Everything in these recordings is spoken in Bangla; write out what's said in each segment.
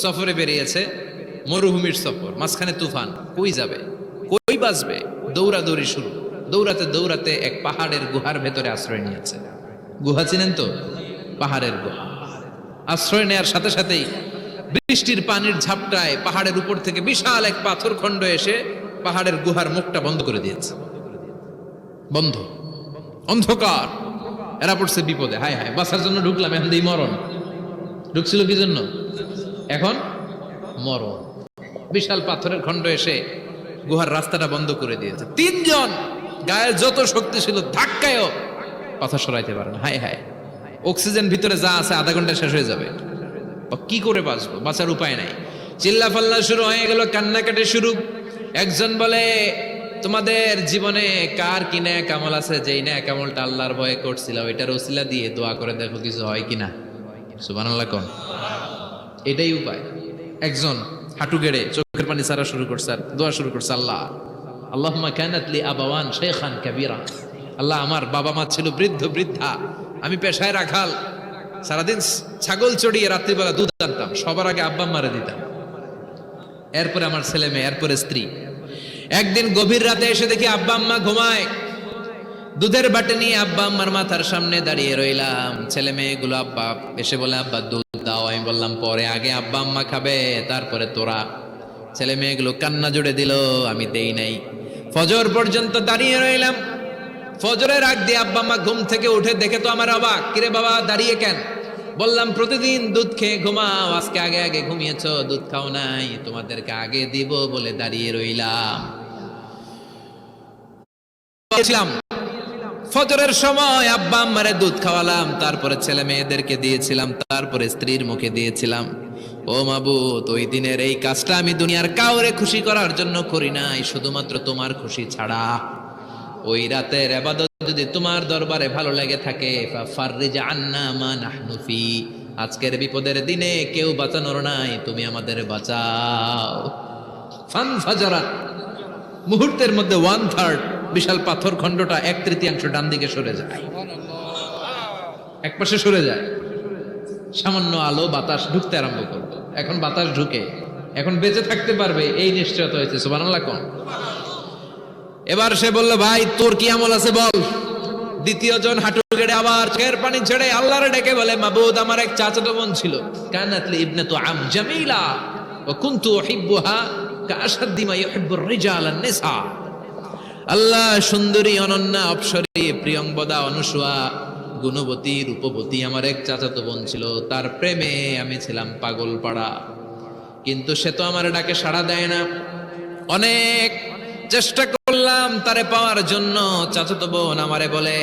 সফরে বেরিয়েছে, মরুভূমির সফর, মাঝখানে তুফান, কই যাবে, কই বাঁচবে, দৌড়াদৌড়ি শুরু। দৌড়াতে দৌড়াতে এক পাহাড়ের গুহার ভেতরে আশ্রয় নিয়েছে। গুহা চিনেন তো? পাহাড়ের গুহা। আশ্রয় নেয়ার সাথে সাথেই বৃষ্টির পানির ঝাপটায় পাহাড়ের উপর থেকে বিশাল এক পাথর খণ্ড এসে পাহাড়ের গুহার মুখটা বন্ধ করে দিয়েছে। বন্ধ, অন্ধকার। এরা পড়ছে বিপদে, হায় হায় বাঁচার জন্য ঢুকলাম, এখন দিই মরণ। ঢুকছিল কি জন্য? এখন মরণ। বিশাল পাথরের খণ্ড এসে গুহার রাস্তাটা বন্ধ করে দিয়েছে। তিনজন গায়ের যত শক্তি ছিল ধাক্কায়ও পাথর সরাইতে পারে না। হায় হায়, অক্সিজেন ভিতরে যা আছে আধা ঘন্টা শেষ হয়ে যাবে। কি করে বাঁচবো? বাঁচার উপায় নাই। চিল্লা ফাল্লা শুরু হয়ে গেল, কান্নাকাটি শুরু। একজন বলে, তোমাদের জীবনে কার কি ন্যাক আমল আছে, যেই ন্যাক আমলটা আল্লাহর ভয়ে করছিল ওইটার ওসিলা দিয়ে দোয়া করে দেখো কিছু হয় কিনা। সুবহানাল্লাহ কোন? এটাই উপায়। একজন হাঁটু গেড়ে চোখের পানি ছাড়া শুরু করছে আর দোয়া শুরু করছে, আল্লাহ আল্লাহুম্মা কানাত লি আবাওয়ান শাইখান কাবীরা। আল্লাহ, আমার বাবা মা ছিল বৃদ্ধ বৃদ্ধা, আমি পেশায় রাখাল, সারাদিন ছাগল চড়িয়ে রাত্রিবেলা দুধ আনতাম, সবার আগে আব্বা আম্মারে দিতাম, এরপরে আমার ছেলে মেয়ে, এরপরে স্ত্রী। একদিন গভীর রাতে এসে দেখি আব্বা আম্মা ঘুমায়। দুধের বাটি নিয়ে আব্বা আম্মার মাথার সামনে দাঁড়িয়ে রইলাম। ছেলে মেয়েগুলো আব্বা এসে বলে, আব্বা দুধ দাও। আমি বললাম পরে, আগে আব্বা আম্মা খাবে তারপরে তোরা। ছেলে মেয়েগুলো কান্না জুড়ে দিল, আমি দেই নাই। ফজর পর্যন্ত দাঁড়িয়ে রইলাম। ফজরের আগ দিয়ে আব্বা আম্মা ঘুম থেকে উঠে দেখে তো আমার অবাক, কিরে বাবা দাঁড়িয়ে কেন? বললাম প্রতিদিন দুধ খেয়ে ঘুমাও, আজকে আগে আগে ঘুমিয়েছো, দুধ খাও নাই, তোমাদেরকে আগে দিব বলে দাঁড়িয়ে রইলাম। ফজরের সময় আব্বা আম্মারে দুধ খাওয়ালাম, তারপরে ছেলে মেয়েদেরকে দিয়েছিলাম, তারপরে স্ত্রীর মুখে দিয়েছিলাম। ও মাবুদ, ওই দিনের এই কাজটা আমি দুনিয়ার কাউরে খুশি করার জন্য করি নাই, শুধুমাত্র তোমার খুশি ছাড়া। ওই রাতের ইবাদত যদি তোমার দরবারে ভালো লেগে থাকে, ফাফাররিজ আন্না মা নাহনু ফি, আজকের বিপদের দিনে কেউ বাঁচানোর নাই, তুমি আমাদের বাঁচাও। ফানফাজারাত, মুহূর্তের মধ্যে 1/3 বিশাল পাথর খণ্ডটা 1/3 ডান দিকে সরে যায়, এক পাশে সরে যায়। সামান্য আলো বাতাস ঢুকতে আরম্ভ করবে। এখন বাতাস ঢুকে, এখন বেঁচে থাকতে পারবে এই নিশ্চয়তা হয়েছে। সুবহানাল্লাহ কোন? এবার সে বলল, ভাই তোর কি আমল আছে বল। দ্বিতীয় জন হাঁটু গেড়ে আবার চোখের পানি ছেড়ে আল্লাহরে ডেকে বলে, মাবুদ আমার এক চাচাতো বোন ছিল, কানাত লি ইবনাতু আম জামিলা ওয়া কুনতু উহিব্বুহা কাআশাদ্দি মা ইউহিব্বুর রিজাল আন নিসা। আল্লাহ, সুন্দরী অনন্যা অপ্সরী প্রিয়ংবদা অনুসুয়া গুণবতী রূপবতী আমার এক চাচাতো বোন ছিল, তার প্রেমে আমি ছিলাম পাগল পাড়া, কিন্তু সে তো আমার ডাকে সাড়া দেয় না। অনেক চেষ্টা করলাম তারে পাওয়ার জন্য। চাচাতো বোন আমারে বলে,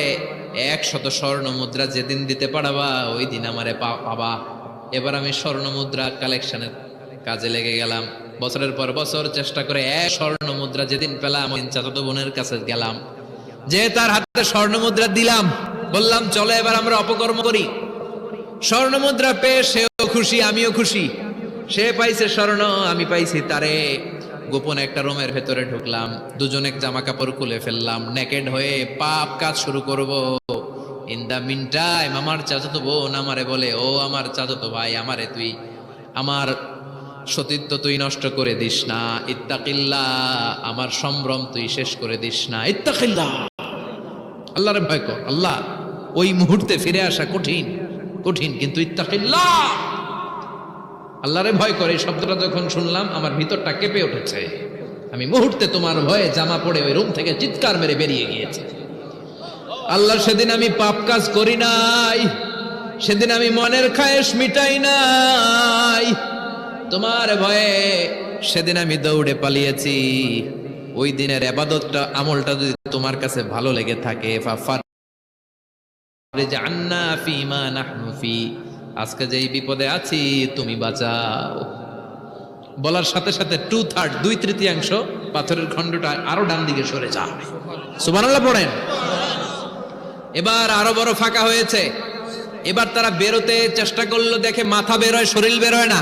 100 স্বর্ণ মুদ্রা যেদিন দিতে পারবা ওই দিন আমারে পাবা। এবার আমি স্বর্ণ মুদ্রা কালেকশনের কাজে লেগে গেলাম। বছরের পর বছর চেষ্টা করে 1 স্বর্ণ মুদ্রা যেদিন পেলাম ওই চাচাতো বোনের কাছে গেলাম, যে তার হাতে স্বর্ণ মুদ্রা দিলাম, বললাম চলো এবার আমরা অপকর্ম করি। স্বর্ণ মুদ্রা পেয়ে সেও খুশি, আমিও খুশি। সে পাইছে স্বর্ণ, আমি পাইছি তারে। গোপন একটা রুমের ভেতরে ঢুকলাম, দুজনে জামা কাপড় খুলে ফেললাম, নেকেড হয়ে পাপ কাজ শুরু করব। ইন দা মিন টাইম আমার চাচাতো বোন আমারে বলে, ও আমার চাচাতো ভাই, আমারে তুই আমার সতীত্ব তুই নষ্ট করে দিস না, ইত্তাকিল্লাহ, আমার সম্ভ্রম তুই শেষ করে দিস না, ইত্তাকিল্লাহ, আল্লাহরে ভয় কর। আল্লাহ, ওই মুহূর্তে ফিরে আসা কঠিন কঠিন, কিন্তু ইত্তাকিল্লাহ, আল্লাহরে ভয় করে। এই শব্দটা যখন শুনলাম আমার ভিতরটা কেঁপে উঠেছে। আমি মুহূর্তে তোমার ভয়ে জামা পড়ে ওই রুম থেকে চিৎকার মেরে বেরিয়ে গিয়েছি। আল্লাহ, সেদিন আমি পাপ কাজ করি নাই, সেদিন আমি মনের খায়েশ মিটাই নাই, তোমার ভয়ে সেদিন আমি দৌড়ে পালিয়েছি। ওই দিনের ইবাদতটা আমলটা যদি তোমার কাছে ভালো লেগে থাকে, ফাফাররিজ আন্না ফিমা নাহনু ফি, আজকে যেই বিপদে আছি তুমি বাঁচাও। বলার সাথে সাথে 2/3 2/3 পাথরের খণ্ডটা আরো ডান দিকে সরে যায়। সুবহানাল্লাহ পড়েন। এবার আরো বড় ফাঁকা হয়েছে। এবার তারা বেরোতে চেষ্টা করলো, দেখে মাথা বের হয়, শরীর বের হয় না,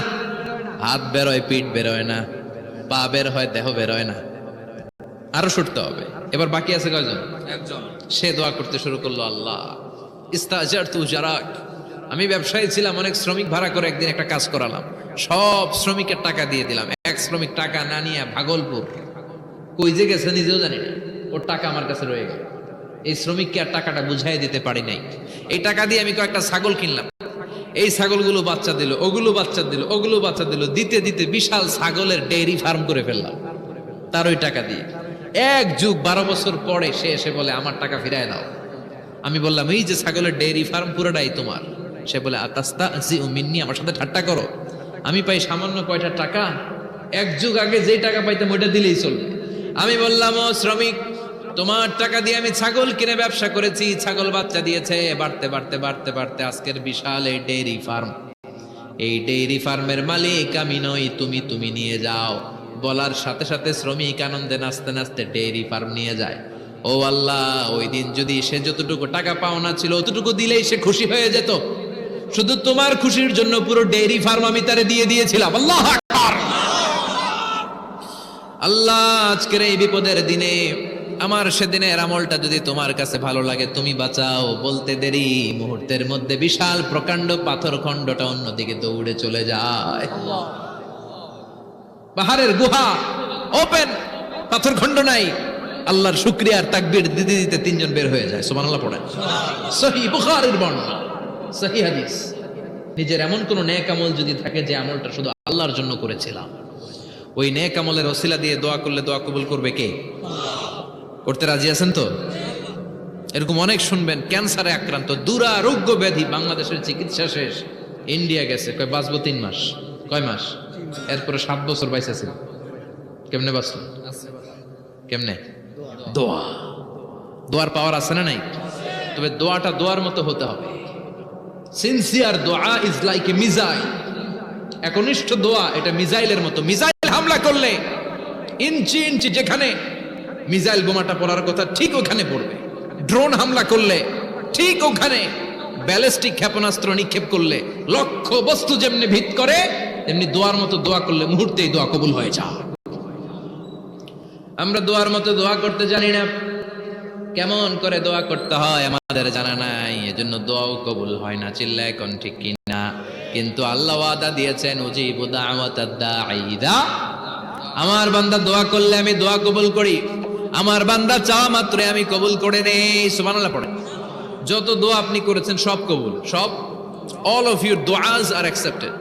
হাত বের হয়, পিঠ বের হয় না, পা বের হয়, দেহ বের হয় না, আরো ছুটতে হবে। এবার বাকি আছে কয়জন? একজন। সে দোয়া করতে শুরু করলো, আল্লাহ ইস্তাজারতু জারাক, আমি ব্যবসায়ী ছিলাম, অনেক শ্রমিক ভাড়া করে একদিন একটা কাজ করালাম, সব শ্রমিকের টাকা দিয়ে দিলাম। এক শ্রমিক টাকা না নিয়ে ভাগলপুর কই যে গেছে নিজেও জানি না, ওর টাকা আমার কাছে রয়ে গেল। এই শ্রমিককে আর টাকাটা বুঝাই দিতে পারি নাই। এই টাকা দিয়ে আমি কয়েকটা ছাগল কিনলাম, এই ছাগলগুলো বাচ্চা দিল, ওগুলো বাচ্চা দিল, ওগুলো বাচ্চা দিল, দিতে দিতে বিশাল ছাগলের ডেইরি ফার্ম করে ফেললাম তার ওই টাকা দিয়ে। এক যুগ 12 বছর পরে সে এসে বলে আমার টাকা ফিরায় দাও। আমি বললাম এই যে ছাগলের ডেইরি ফার্ম পুরোটাই তোমার। সে বলে আতাস্তা মিন্নি, আমার সাথে ঠাট্টা করো? আমি পাই সামান্য কয়টা টাকা, এক যুগ আগে যে টাকা পাইতাম ওইটা দিলেই চলবে। আমি বললাম ও শ্রমিক, তোমার টাকা দিয়ে আমি ছাগল কিনে ব্যবসা করেছি, ছাগল বাচ্চা দিয়েছে, বাড়তে বাড়তে বাড়তে বাড়তে আজকের বিশাল এই ডেইরি ফার্ম। এই ডেইরি ফার্মের মালিক আমি নই, তুমি নিয়ে যাও। বলার সাথে সাথে শ্রমিক আনন্দে নাচতে নাচতে ডেইরি ফার্ম নিয়ে যায়। ও আল্লাহ, ওই দিন যদি সে যতটুকু টাকা পাওনা ছিল অতটুকু দিলেই সে খুশি হয়ে যেত। শুধু তোমার খুশির জন্য পুরো ডেইরি ফার্ম আমি তারে দিয়ে দিয়েছিলাম। আল্লাহ আকবার। আল্লাহ, আজকের এই বিপদের দিনে আমার সেদিনের আমলটা যদি তোমার কাছে ভালো লাগে তুমি বাঁচাও। বলতে দেরি, মুহূর্তের মধ্যে বিশাল প্রকাণ্ড পাথর খণ্ডটা অন্যদিকে দৌড়ে চলে যায়। পাহাড়ের গুহা ওপেন, পাথর খণ্ড নাই। আল্লাহর শুকরিয়া আর তাকবীর দিতে দিতে তিনজন বের হয়ে যায়। সুবহানাল্লাহ পড়েন। সহিহ বুখারীর বর্ণনা, সহিহ হাদিস। নিজের এমন কোন নেক আমল যদি থাকে যে আমলটা শুধু আল্লাহর জন্য করেছিলাম, ওই নেক আমলের ওসিলা দিয়ে দোয়া করলে দোয়া কবুল করবে কে? করতে রাজি আছেন তো? এরকম অনেক শুনবেন ক্যান্সারে আক্রান্ত, দুরারোগ্য ব্যাধি, বাংলাদেশের চিকিৎসা শেষ, ইন্ডিয়া গেছে, কয় বাঁচবো 3 মাস। কয় মাস? এরপরে 7 বছর বাইসেছিল। কেমনে বাঁচল? কেমনে? দোয়া। দোয়ার পাওয়ার আছে না নাই? তবে দোয়াটা দোয়ার মতো হতে হবে। সিনসিয়ার দোয়া ইজ লাইক এ মিসাইল। একনিষ্ঠ দোয়া এটা মিসাইলের মতো। মিসাইল হামলা করলে ইঞ্চি ইঞ্চি যেখানে মিসাইল বোমাটা পড়ার কথা ঠিক ওখানে পড়বে। ড্রোন হামলা করলে ঠিক ওখানে, ব্যালিস্টিক ক্ষেপণাস্ত্র নিক্ষেপ করলে লক্ষ্য বস্তু যেমনি ভিত করে, তেমনি দোয়ার মতো দোয়া করলে মুহূর্তেই দোয়া কবুল হয়ে যায়। আমরা দোয়ার মতো দোয়া করতে জানি না, কেমন করে দোয়া করতে হয় আমাদের জানা নাই, এজন্য দোয়াও কবুল হয় না। চিল্লায় কোন ঠিক কিনা? কিন্তু আল্লাহ ওয়াদা দিয়েছেন, উজিবু দাওয়াতাদ দাঈ ইযা, আমার বান্দা দোয়া করলে আমি দোয়া কবুল করি। আমার বান্দা চাওয়া মাত্রই আমি কবুল করে নেই। সুবহানাল্লাহ পড়ে। যত দোয়া আপনি করেছেন সব কবুল, সব, অল অফ ইউর দোয়াজ আর অ্যাকসেপ্টেড।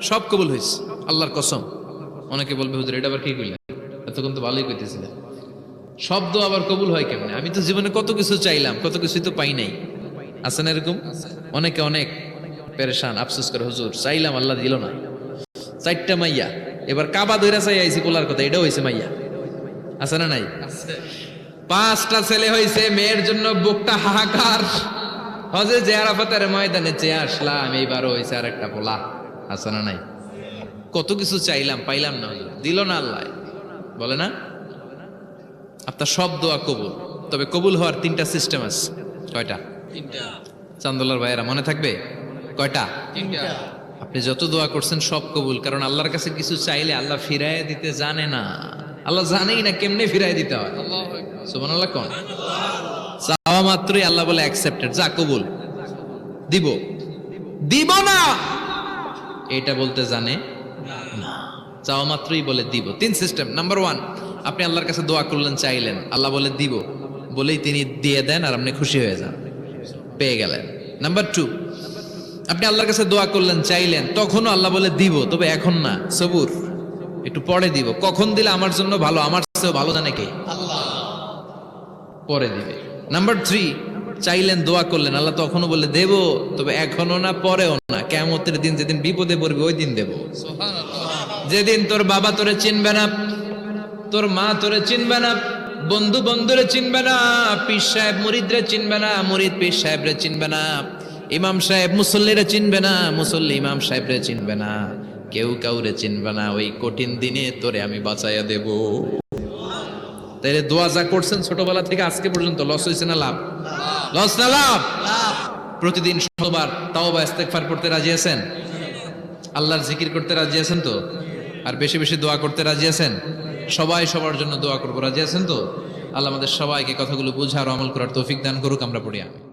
সব কবুল হয়েছে আল্লাহর কসম। অনেকে বলবে হুজুর এটা আবার কি কইলেন, এতক্ষণ তো ভালোই কইতেছিলেন। সব দোয়া আবার কবুল হয় কেমনে? আমি তো জীবনে কত কিছু চাইলাম, কত কিছুই তো পাই নাই। আছে না এরকম? অনেকে অনেক পেরেশান, আফসোস করে হুজুর চাইলাম আল্লাহ দিল না। 4টা মাইয়া, এবার কাবা ধইরা চাই আইছি পোলার কথা, এটাও হয়েছে মাইয়া। আছে না নাই? 5টা ছেলে হয়েছে, মেয়ের জন্য বুকটা হাহাকার। হজে যে আরাফাতের ময়দানে চেয়ে আসলাম, এইবারও হয়েছে আর একটা পোলা। আছে না নাই? কত কিছু চাইলাম, পাইলাম না, হুজুর দিল না আল্লাহ। বলে না আপনার সব দোয়া কবুল, তবে কবুল হওয়ার 3টা সিস্টেম আছে। কয়টা? 3টা। চান্দোলার ভাইয়েরা মনে থাকবে? কয়টা? 3টা। আপনি যত দোয়া করছেন সব কবুল, কারণ আল্লাহর কাছে কিছু চাইলে আল্লাহ ফিরায় দিতে জানে না। আল্লাহ জানেই না কেমনে ফিরায় দিতে হয়। সুবহানাল্লাহ কোন? চাওয়া মাত্রই আল্লাহ বলে অ্যাকসেপ্টেড, যা কবুল, দিব দিব না এটা বলতে জানে না। চাওয়া মাত্রই বলে দিব। 3 সিস্টেম। নাম্বার 1, আপনি আল্লাহর কাছে দোয়া করলেন, চাইলেন, আল্লাহ বলে দিব, বলেই তিনি দিয়ে দেন আর আপনি খুশি হয়ে যান, পেয়ে গেলেন। নাম্বার 2, আপনি আল্লাহর কাছে দোয়া করলেন, চাইলেন, তখনও আল্লাহ বলে দিব, তবে এখন না, সবুর, একটু পরে দিব। কখন দিলে আমার জন্য ভালো, আমার চেয়েও ভালো জানে কে? আল্লাহ, পরে দিবে। নাম্বার 3, চাইলেন, দোয়া করলেন, আল্লাহ তখনও বলে দেব, তবে এখনো না, পরেও না, কিয়ামতের দিন যেদিন বিপদে পড়বে ওই দিন দেব। যেদিন তোর বাবা তোরে চিনবে না, তোর মা তোরে চিনবে না, বন্ধু বন্ধুরে চিনবে না, পীর সাহেব মুরিদরে চিনবে না, মুরিদ পীর সাহেবরে চিনবে না, ইমাম সাহেব মুসল্লিরে চিনবে না, মুসল্লি ইমাম সাহেবরে চিনবে না, কেউ কাউরে চিনবে না। ওই কঠিন দিনে তোরে আমি বাঁচাইয়া দেব। তাইলে দোয়া যা করছেন ছোটবেলা থেকে আজকে পর্যন্ত, লস হয়েছে না লাভ? লস না লাভ? প্রতিদিন শতবার তাওবা ইস্তেগফার পড়তে রাজি আছেন? আল্লাহর জিকির করতে রাজি আছেন তো? আর বেশি বেশি দোয়া করতে রাজি আছেন? সবাই সবার জন্য দোয়া করবো, রাজি আছেন তো? আল্লাহ আমাদের সবাইকে কথাগুলো বুঝার আমল করার তৌফিক দান করুক। আমরা পড়ি আমিন।